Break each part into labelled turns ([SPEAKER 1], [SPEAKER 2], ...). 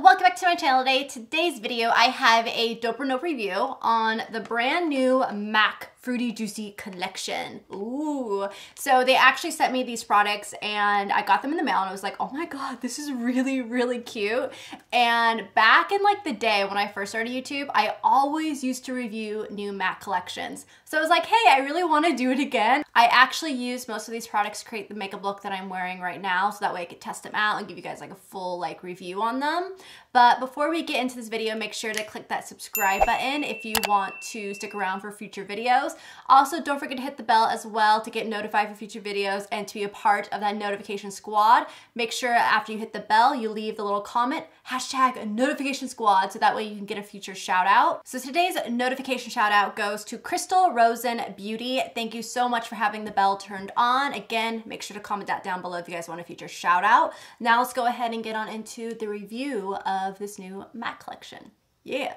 [SPEAKER 1] welcome back to my channel today. Today's video, I have a dope or nope review on the brand new MAC Fruity Juicy collection. Ooh. So they actually sent me these products and I got them in the mail and I was like, oh my God, this is really, really cute. And back in like the day when I first started YouTube, I always used to review new MAC collections. So I was like, hey, I really want to do it again. I actually used most of these products to create the makeup look that I'm wearing right now. So that way I could test them out and give you guys like a full like review on them. But before we get into this video, make sure to click that subscribe button if you want to stick around for future videos. Also, don't forget to hit the bell as well to get notified for future videos and to be a part of that notification squad. Make sure after you hit the bell, you leave the little comment, #notification squad, so that way you can get a future shout out. So today's notification shout out goes to Crystal Rosen Beauty. Thank you so much for having the bell turned on. Again, make sure to comment that down below if you guys want a future shout out. Now let's go ahead and get on into the review of this new MAC collection. Yeah.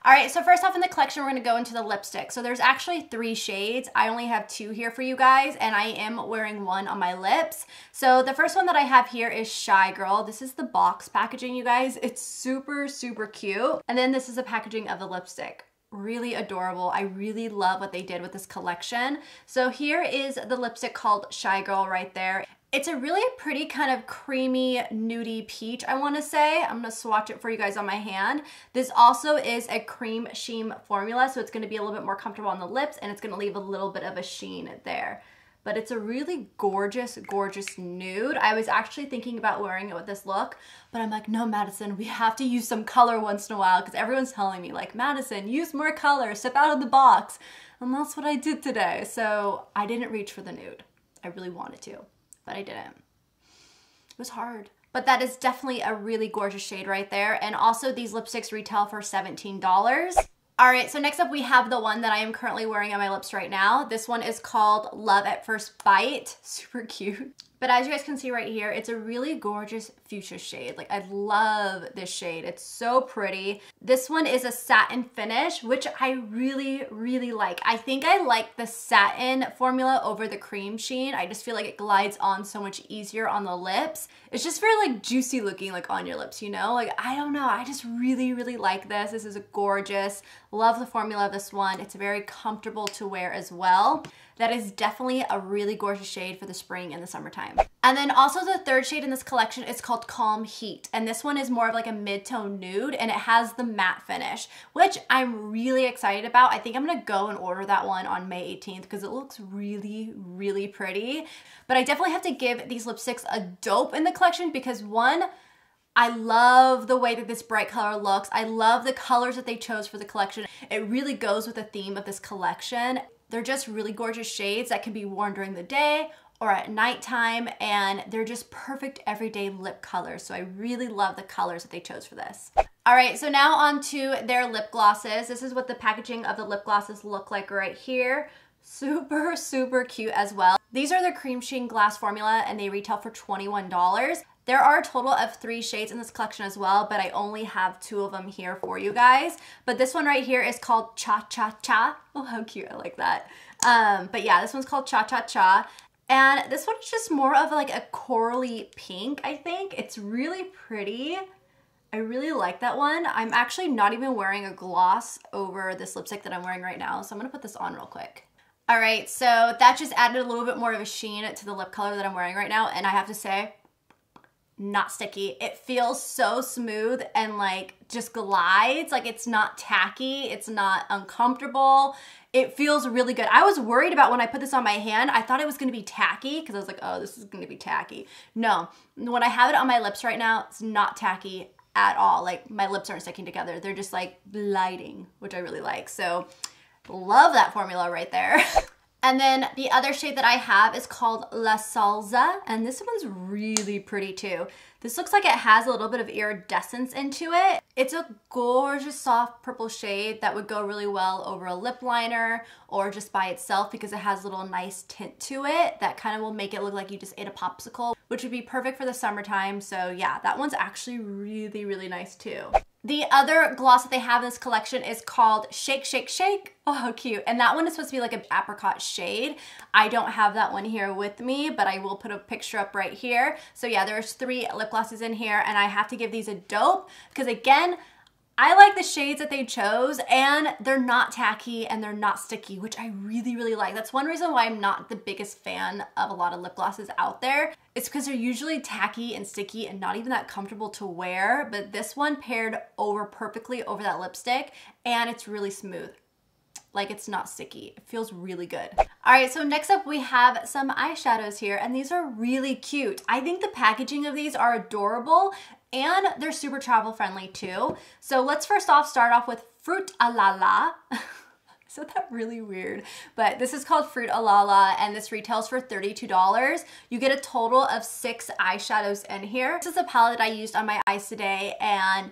[SPEAKER 1] All right, so first off in the collection, we're gonna go into the lipstick. So there's actually 3 shades. I only have 2 here for you guys, and I am wearing 1 on my lips. So the first one that I have here is Shy Girl. This is the box packaging, you guys. It's super, super cute. And then this is a packaging of the lipstick. Really adorable. I really love what they did with this collection. So here is the lipstick called Shy Girl right there. It's a really pretty kind of creamy, nudie peach, I want to say. I'm going to swatch it for you guys on my hand. This also is a cream sheen formula, so it's going to be a little bit more comfortable on the lips, and it's going to leave a little bit of a sheen there. But it's a really gorgeous, gorgeous nude. I was actually thinking about wearing it with this look, but I'm like, no, Madison, we have to use some color once in a while because everyone's telling me, like, Madison, use more color, step out of the box. And that's what I did today. So I didn't reach for the nude. I really wanted to, but I didn't. It was hard. But that is definitely a really gorgeous shade right there. And also these lipsticks retail for $17. All right, so next up we have the one that I am currently wearing on my lips right now. This one is called Love at First Bite. Super cute. But as you guys can see right here, it's a really gorgeous fuchsia shade. Like, I love this shade. It's so pretty. This one is a satin finish, which I really, really like. I think I like the satin formula over the cream sheen. I just feel like it glides on so much easier on the lips. It's just very like juicy looking like on your lips, you know? Like, I don't know. I just really, really like this. This is gorgeous. Love the formula of this one. It's very comfortable to wear as well. That is definitely a really gorgeous shade for the spring and the summertime. And then also the third shade in this collection is called Calm Heat. And this one is more of like a mid-tone nude and it has the matte finish, which I'm really excited about. I think I'm gonna go and order that one on May 18th because it looks really, really pretty. But I definitely have to give these lipsticks a dope in the collection because one, I love the way that this bright color looks. I love the colors that they chose for the collection. It really goes with the theme of this collection. They're just really gorgeous shades that can be worn during the day or at nighttime, and they're just perfect everyday lip colors. So I really love the colors that they chose for this. All right, so now on to their lip glosses. This is what the packaging of the lip glosses look like right here. Super, super cute as well. These are the cream sheen glass formula and they retail for $21. There are a total of 3 shades in this collection as well, but I only have 2 of them here for you guys. But this one right here is called Cha Cha Cha. Oh, how cute, I like that. But yeah, this one's called Cha Cha Cha. And this one is just more of like a corally pink, I think. It's really pretty. I really like that one. I'm actually not even wearing a gloss over this lipstick that I'm wearing right now, so I'm gonna put this on real quick. All right, so that just added a little bit more of a sheen to the lip color that I'm wearing right now, and I have to say, not sticky. It feels so smooth and like just glides. Like, it's not tacky, it's not uncomfortable. It feels really good. I was worried about when I put this on my hand, I thought it was gonna be tacky because I was like, oh, this is gonna be tacky. No, when I have it on my lips right now, it's not tacky at all. Like, my lips aren't sticking together. They're just like gliding, which I really like. So love that formula right there. And then the other shade that I have is called La Salsa, and this one's really pretty too. This looks like it has a little bit of iridescence into it. It's a gorgeous soft purple shade that would go really well over a lip liner or just by itself because it has a little nice tint to it that kind of will make it look like you just ate a popsicle, which would be perfect for the summertime. So yeah, that one's actually really, really nice too. The other gloss that they have in this collection is called Shake, Shake, Shake. Oh, how cute. And that one is supposed to be like an apricot shade. I don't have that one here with me, but I will put a picture up right here. So yeah, there's 3 lip glosses in here, and I have to give these a dope because, again, I like the shades that they chose, and they're not tacky and they're not sticky, which I really, really like. That's one reason why I'm not the biggest fan of a lot of lip glosses out there. It's because they're usually tacky and sticky and not even that comfortable to wear, but this one paired over perfectly over that lipstick, and it's really smooth. Like, it's not sticky. It feels really good. All right, so next up we have some eyeshadows here, and these are really cute. I think the packaging of these are adorable, and they're super travel friendly too. So let's first off start off with Fruit a la la. Isn't that really weird? But this is called Fruit a la la, and this retails for $32. You get a total of 6 eyeshadows in here. This is a palette that I used on my eyes today, and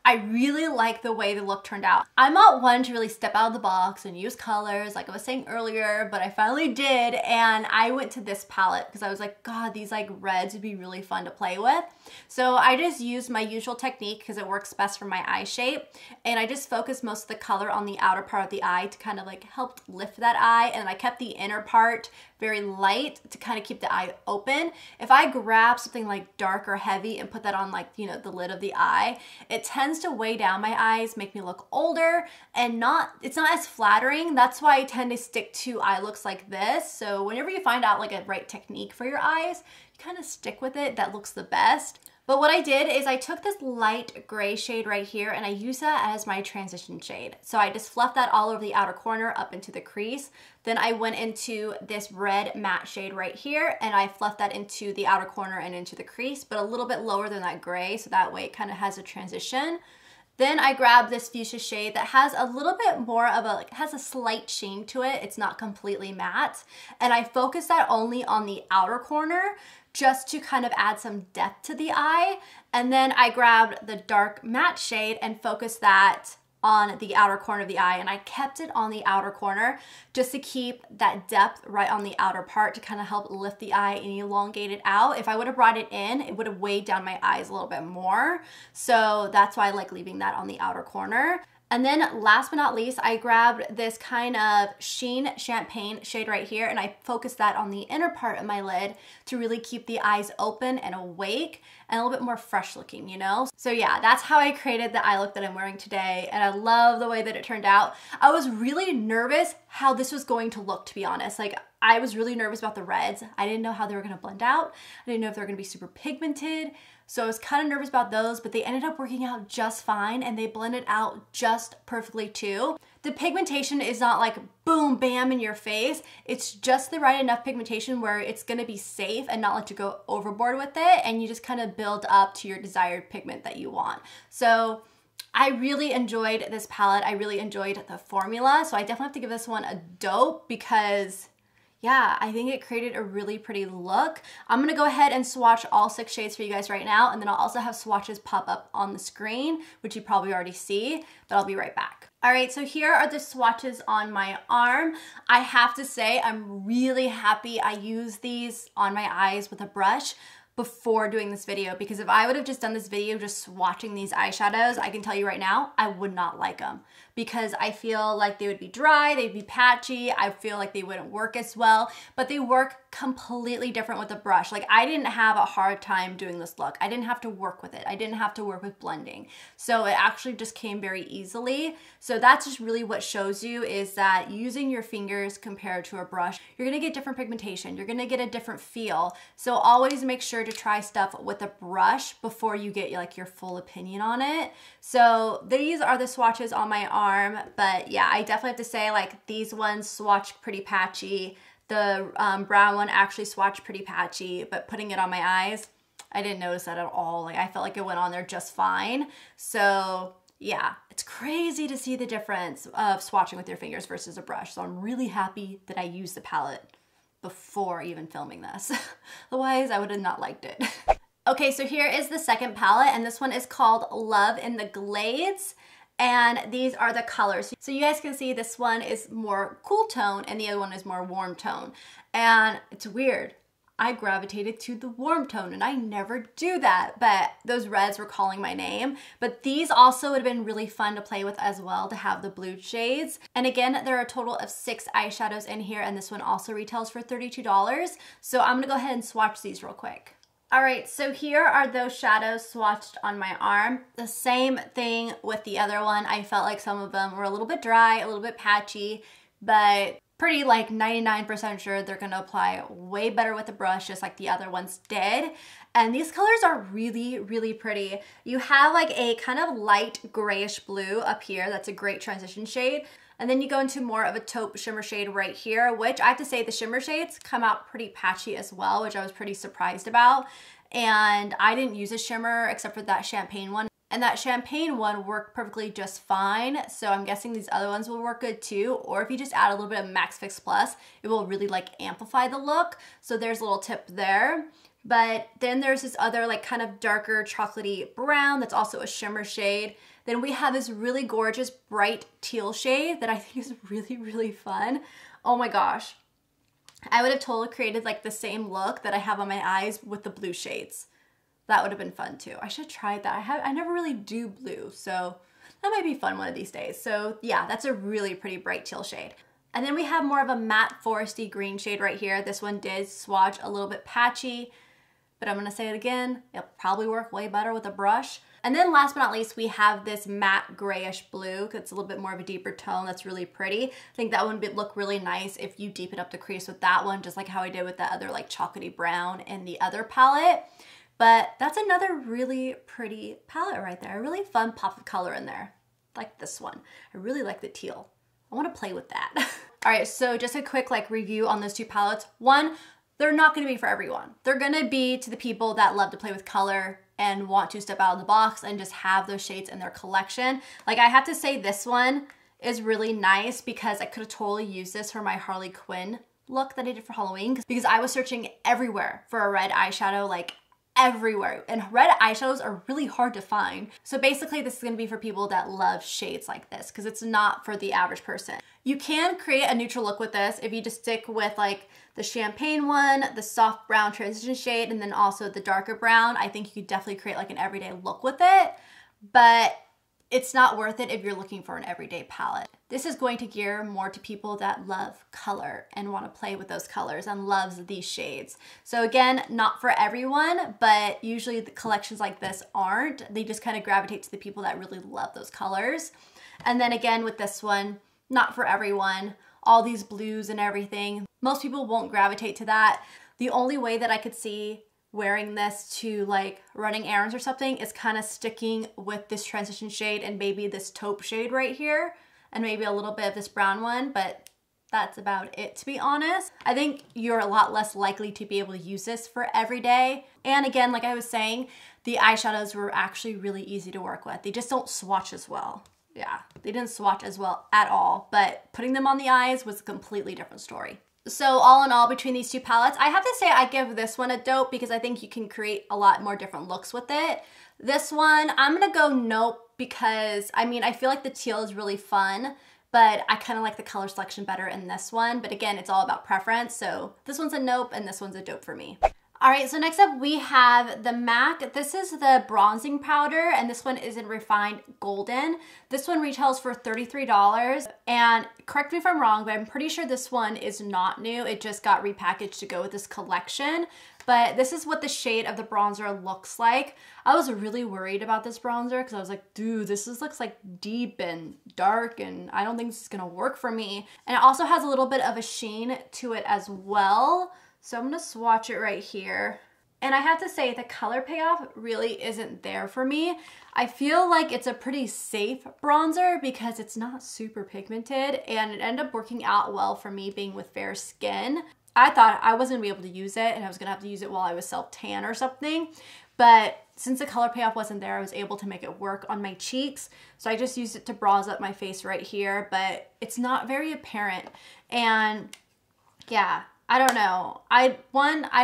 [SPEAKER 1] I really like the way the look turned out. I'm not one to really step out of the box and use colors like I was saying earlier, but I finally did, and I went to this palette because I was like, God, these like reds would be really fun to play with. So I just used my usual technique because it works best for my eye shape, and I just focused most of the color on the outer part of the eye to kind of like help lift that eye, and I kept the inner part very light to kind of keep the eye open. If I grab something like dark or heavy and put that on, like, you know, the lid of the eye, it tends to weigh down my eyes, make me look older, and it's not as flattering. That's why I tend to stick to eye looks like this. So whenever you find out like a right technique for your eyes, you kind of stick with it. That looks the best. But what I did is I took this light gray shade right here and I used that as my transition shade. So I just fluffed that all over the outer corner up into the crease. Then I went into this red matte shade right here and I fluffed that into the outer corner and into the crease, but a little bit lower than that gray, so that way it kind of has a transition. Then I grabbed this fuchsia shade that has a little bit more of a, like, has a slight sheen to it. It's not completely matte. And I focused that only on the outer corner just to kind of add some depth to the eye. And then I grabbed the dark matte shade and focused that on the outer corner of the eye, and I kept it on the outer corner just to keep that depth right on the outer part to kind of help lift the eye and elongate it out. If I would have brought it in, it would have weighed down my eyes a little bit more. So that's why I like leaving that on the outer corner. And then last but not least, I grabbed this kind of sheen champagne shade right here, and I focused that on the inner part of my lid to really keep the eyes open and awake and a little bit more fresh looking, you know? So yeah, that's how I created the eye look that I'm wearing today, and I love the way that it turned out. I was really nervous how this was going to look, to be honest. Like, I was really nervous about the reds. I didn't know how they were gonna blend out. I didn't know if they were gonna be super pigmented. So I was kind of nervous about those, but they ended up working out just fine, and they blended out just perfectly too. The pigmentation is not like boom, bam in your face. It's just the right enough pigmentation where it's gonna be safe and not let you go overboard with it, and you just kind of build up to your desired pigment that you want. So I really enjoyed this palette. I really enjoyed the formula. So I definitely have to give this one a dope because yeah, I think it created a really pretty look. I'm gonna go ahead and swatch all 6 shades for you guys right now, and then I'll also have swatches pop up on the screen, which you probably already see, but I'll be right back. All right, so here are the swatches on my arm. I have to say, I'm really happy I used these on my eyes with a brush before doing this video, because if I would have just done this video just swatching these eyeshadows, I can tell you right now, I would not like them, because I feel like they would be dry, they'd be patchy, I feel like they wouldn't work as well, but they work completely different with a brush. Like, I didn't have a hard time doing this look. I didn't have to work with it. I didn't have to work with blending. So it actually just came very easily. So that's just really what shows you is that using your fingers compared to a brush, you're gonna get different pigmentation. You're gonna get a different feel. So always make sure to try stuff with a brush before you get like your full opinion on it. So these are the swatches on my arm, but yeah, I definitely have to say, like, these ones swatch pretty patchy. The brown one actually swatched pretty patchy, but putting it on my eyes, I didn't notice that at all. Like, I felt like it went on there just fine. So yeah, it's crazy to see the difference of swatching with your fingers versus a brush. So I'm really happy that I used the palette before even filming this. Otherwise, I would have not liked it. Okay, so here is the second palette, and this one is called Love in the Glades. And these are the colors. So you guys can see this one is more cool tone and the other one is more warm tone. And it's weird. I gravitated to the warm tone, and I never do that, but those reds were calling my name. But these also would have been really fun to play with as well, to have the blue shades. And again, there are a total of 6 eyeshadows in here, and this one also retails for $32. So I'm gonna go ahead and swatch these real quick. All right, so here are those shadows swatched on my arm. The same thing with the other one. I felt like some of them were a little bit dry, a little bit patchy, but pretty like 99% sure they're gonna apply way better with the brush, just like the other ones did. And these colors are really, really pretty. You have like a kind of light grayish blue up here. That's a great transition shade. And then you go into more of a taupe shimmer shade right here, which I have to say the shimmer shades come out pretty patchy as well, which I was pretty surprised about. And I didn't use a shimmer except for that champagne one. And that champagne one worked perfectly just fine. So I'm guessing these other ones will work good too. Or if you just add a little bit of Max Fix Plus, it will really like amplify the look. So there's a little tip there. But then there's this other like kind of darker chocolatey brown that's also a shimmer shade. Then we have this really gorgeous bright teal shade that I think is really, really fun. Oh my gosh. I would have totally created like the same look that I have on my eyes with the blue shades. That would have been fun too. I should try that. I never really do blue, so that might be fun one of these days. So yeah, that's a really pretty bright teal shade. And then we have more of a matte foresty green shade right here. This one did swatch a little bit patchy, but I'm gonna say it again, it'll probably work way better with a brush. And then last but not least, we have this matte grayish blue. It's a little bit more of a deeper tone. That's really pretty. I think that one would look really nice if you deepen up the crease with that one, just like how I did with that other like chocolatey brown in the other palette. But that's another really pretty palette right there. A really fun pop of color in there. Like this one. I really like the teal. I want to play with that. All right, so just a quick like review on those two palettes. One, they're not going to be for everyone. They're going to be to the people that love to play with color and want to step out of the box and just have those shades in their collection. Like I have to say this one is really nice because I could have totally used this for my Harley Quinn look that I did for Halloween because I was searching everywhere for a red eyeshadow, like everywhere, and red eyeshadows are really hard to find. So basically this is going to be for people that love shades like this because it's not for the average person. You can create a neutral look with this if you just stick with like the champagne one, the soft brown transition shade, and then also the darker brown. I think you could definitely create like an everyday look with it, but it's not worth it if you're looking for an everyday palette. This is going to gear more to people that love color and want to play with those colors and loves these shades. So again, not for everyone, but usually the collections like this aren't. They just kind of gravitate to the people that really love those colors. And then again with this one, not for everyone. All these blues and everything. Most people won't gravitate to that. The only way that I could see wearing this to like running errands or something is kind of sticking with this transition shade and maybe this taupe shade right here and maybe a little bit of this brown one, but that's about it to be honest. I think you're a lot less likely to be able to use this for every day. And again, like I was saying, the eyeshadows were actually really easy to work with. They just don't swatch as well. Yeah, they didn't swatch as well at all, but putting them on the eyes was a completely different story. So all in all, between these two palettes, I have to say I give this one a dope because I think you can create a lot more different looks with it. This one, I'm gonna go nope because, I mean, I feel like the teal is really fun, but I kind of like the color selection better in this one. But again, it's all about preference. So this one's a nope and this one's a dope for me. All right, so next up we have the MAC. This is the bronzing powder, and this one is in refined golden. This one retails for $33, and correct me if I'm wrong, but I'm pretty sure this one is not new. It just got repackaged to go with this collection, but this is what the shade of the bronzer looks like. I was really worried about this bronzer because I was like, dude, looks like deep and dark, and I don't think this is gonna work for me. And it also has a little bit of a sheen to it as well. So I'm gonna swatch it right here. And I have to say the color payoff really isn't there for me. I feel like it's a pretty safe bronzer because it's not super pigmented and it ended up working out well for me being with fair skin. I thought I wasn't gonna be able to use it and I was gonna have to use it while I was self-tan or something. But since the color payoff wasn't there, I was able to make it work on my cheeks. So I just used it to bronze up my face right here, but it's not very apparent. And yeah, I don't know. I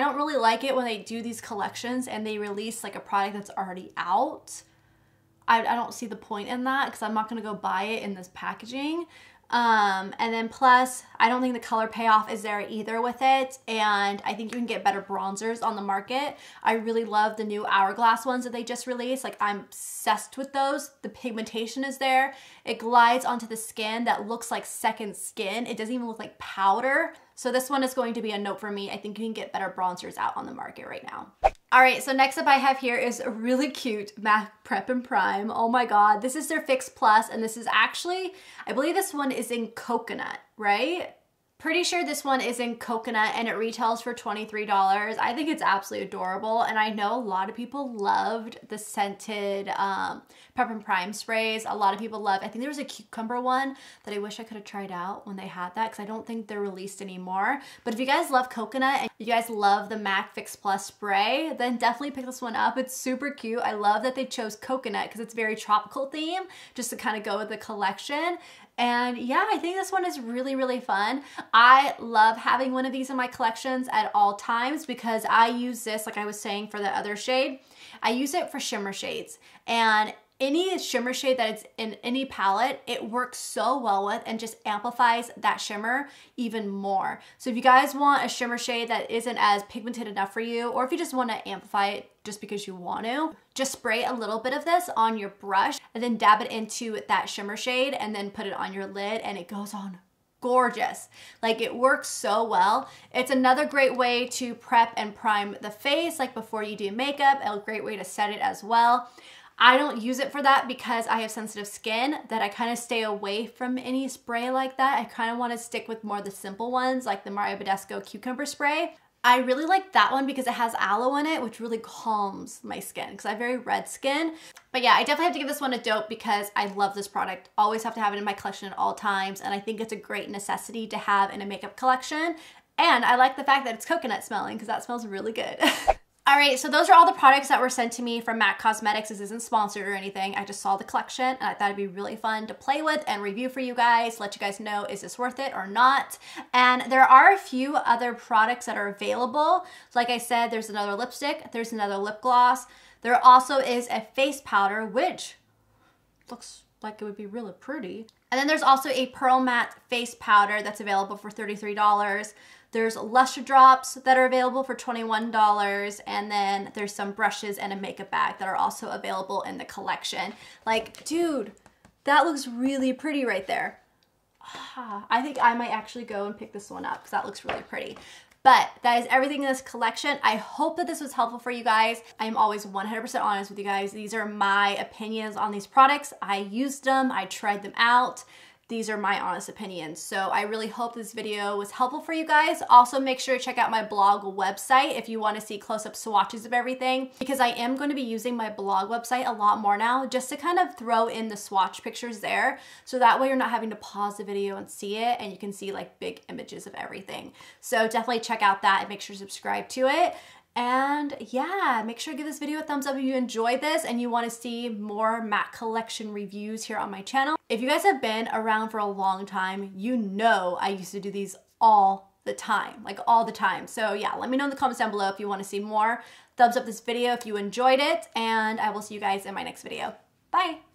[SPEAKER 1] don't really like it when they do these collections and they release like a product that's already out. I don't see the point in that because I'm not going to go buy it in this packaging. And then plus, I don't think the color payoff is there either with it. And I think you can get better bronzers on the market. I really love the new Hourglass ones that they just released. Like, I'm obsessed with those. The pigmentation is there. It glides onto the skin that looks like second skin. It doesn't even look like powder. So this one is going to be a note for me. I think you can get better bronzers out on the market right now. All right, so next up I have here is a really cute MAC Prep and Prime. Oh my God, this is their Fix Plus, and this is actually, I believe this one is in coconut, right? Pretty sure this one is in coconut and it retails for $23. I think it's absolutely adorable, and I know a lot of people loved the scented Prep and Prime sprays. A lot of people loved, I think there was a cucumber one that I wish I could have tried out when they had that, because I don't think they're released anymore. But if you guys love coconut and you guys love the MAC Fix Plus spray, then definitely pick this one up. It's super cute. I love that they chose coconut because it's very tropical theme, just to kind of go with the collection. And yeah, I think this one is really, really fun. I love having one of these in my collections at all times because I use this, like I was saying for the other shade, I use it for shimmer shades. And any shimmer shade that it's in any palette, it works so well with and just amplifies that shimmer even more. So if you guys want a shimmer shade that isn't as pigmented enough for you, or if you just want to amplify it just because you want to, just spray a little bit of this on your brush and then dab it into that shimmer shade and then put it on your lid, and it goes on gorgeous. Like, it works so well. It's another great way to prep and prime the face, like before you do makeup, a great way to set it as well. I don't use it for that because I have sensitive skin, that I kind of stay away from any spray like that. I kind of want to stick with more of the simple ones, like the Mario Badescu cucumber spray. I really like that one because it has aloe in it, which really calms my skin because I have very red skin. But yeah, I definitely have to give this one a dope because I love this product. Always have to have it in my collection at all times, and I think it's a great necessity to have in a makeup collection. And I like the fact that it's coconut smelling because that smells really good. All right, so those are all the products that were sent to me from MAC Cosmetics. This isn't sponsored or anything. I just saw the collection and I thought it'd be really fun to play with and review for you guys, let you guys know, is this worth it or not? And there are a few other products that are available. Like I said, there's another lipstick, there's another lip gloss. There also is a face powder, which looks like it would be really pretty. And then there's also a Pearl Matte face powder that's available for $33. There's Luster Drops that are available for $21. And then there's some brushes and a makeup bag that are also available in the collection. Like, dude, that looks really pretty right there. I think I might actually go and pick this one up because that looks really pretty. But that is everything in this collection. I hope that this was helpful for you guys. I am always 100% honest with you guys. These are my opinions on these products. I used them, I tried them out. These are my honest opinions. So I really hope this video was helpful for you guys. Also, make sure to check out my blog website if you want to see close-up swatches of everything, because I am going to be using my blog website a lot more now just to kind of throw in the swatch pictures there. So that way you're not having to pause the video and see it, and you can see like big images of everything. So definitely check out that and make sure to subscribe to it. And yeah, make sure to give this video a thumbs up if you enjoyed this and you want to see more MAC collection reviews here on my channel. If you guys have been around for a long time, you know I used to do these all the time, like all the time. So yeah, let me know in the comments down below if you want to see more. Thumbs up this video if you enjoyed it, and I will see you guys in my next video. Bye!